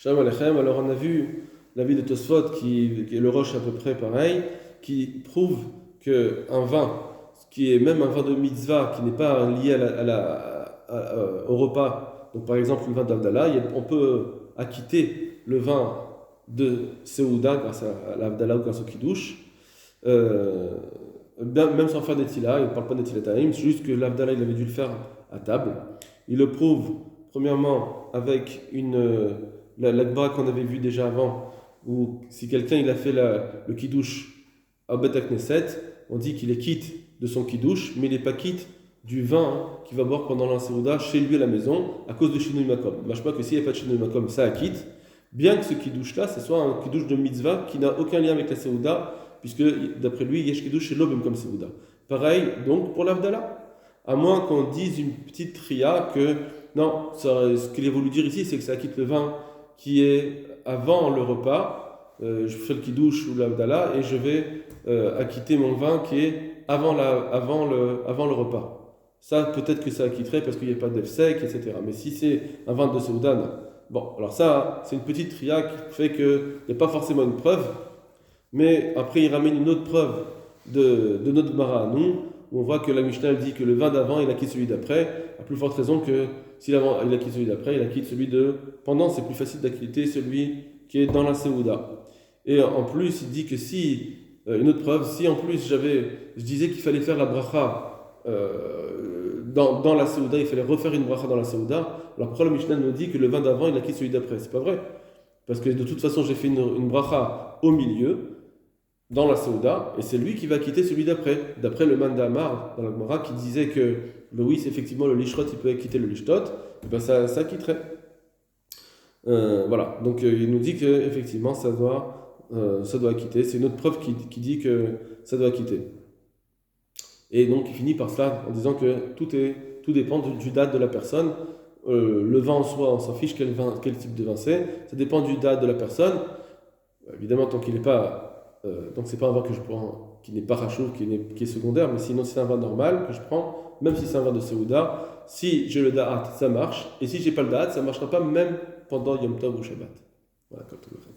Shalom Aleichem. Alors on a vu l'avis de Tosfot, qui est le Roche à peu près pareil, qui prouve qu'un vin, qui est même un vin de mitzvah, qui n'est pas lié au repas, donc par exemple le vin d'Avdallah, on peut acquitter le vin de Seouda grâce à l'Avdallah ou grâce au Kiddush, même sans faire d'Etila. Il ne parle pas d'Etilat Taïm, c'est juste que l'Avdallah il avait dû le faire à table. Il le prouve premièrement avec la Gemara qu'on avait vue déjà avant, où si quelqu'un il a fait le Kiddush à Bet Knesset, on dit qu'il est quitte de son Kiddush, mais il n'est pas quitte du vin qu'il va boire pendant la Seouda chez lui à la maison à cause de Shinui Makom. Je ne pas que s'il n'y a pas de Shinui Makom, ça acquitte, bien que ce Kiddush-là, ce soit un Kiddush de mitzvah qui n'a aucun lien avec la Seouda, puisque d'après lui, Yesh Kiddush chez l'Obim comme Seouda. Pareil donc pour l'Avdallah. À moins qu'on dise une petite tria que non, ce qu'il a voulu dire ici, c'est que ça acquitte le vin qui est avant le repas. Je fais le kiddush ou l'Avdallah et je vais acquitter mon vin qui est avant le repas. Ça, peut-être que ça acquitterait parce qu'il n'y a pas d'œuf sec, etc. Mais si c'est un vin de Seouda, non. Bon, alors ça, c'est une petite tria qui fait qu'il n'y a pas forcément une preuve, mais après, il ramène une autre preuve de notre Gemara à nous, où on voit que la Mishnah elle dit que le vin d'avant, il acquitte celui d'après, à plus forte raison que s'il acquitte celui d'après, il acquitte celui de pendant, c'est plus facile d'acquitter celui qui est dans la Seouda. Et en plus, il dit que si, une autre preuve, si en plus je disais qu'il fallait faire la bracha dans la Seouda, il fallait refaire une bracha dans la Seouda, alors pourquoi la Mishnah nous dit que le vin d'avant, il acquitte celui d'après? C'est pas vrai. Parce que de toute façon, j'ai fait une bracha au milieu, dans la Seouda, et c'est lui qui va quitter celui d'après. D'après le Man d'Amar, dans la Gemara, qui disait que oui, c'est effectivement le Lishrot, il peut quitter le Lishtot, et ben ça quitterait. Voilà, donc il nous dit qu'effectivement ça doit quitter. C'est une autre preuve qui dit que ça doit quitter. Et donc il finit par cela en disant que tout dépend du date de la personne. Le vin en soi, on s'en fiche quel type de vin c'est. Ça dépend du date de la personne. Évidemment, tant qu'il n'est pas donc c'est pas un vin que je prends qui n'est pas rachouf, qui est secondaire, mais sinon c'est un vin normal que je prends, même si c'est un vin de Seouda. Si j'ai le da'at, ça marche, et si j'ai pas le da'at, ça marchera pas même pendant Yom Tov ou Shabbat. Voilà, comme tout le monde.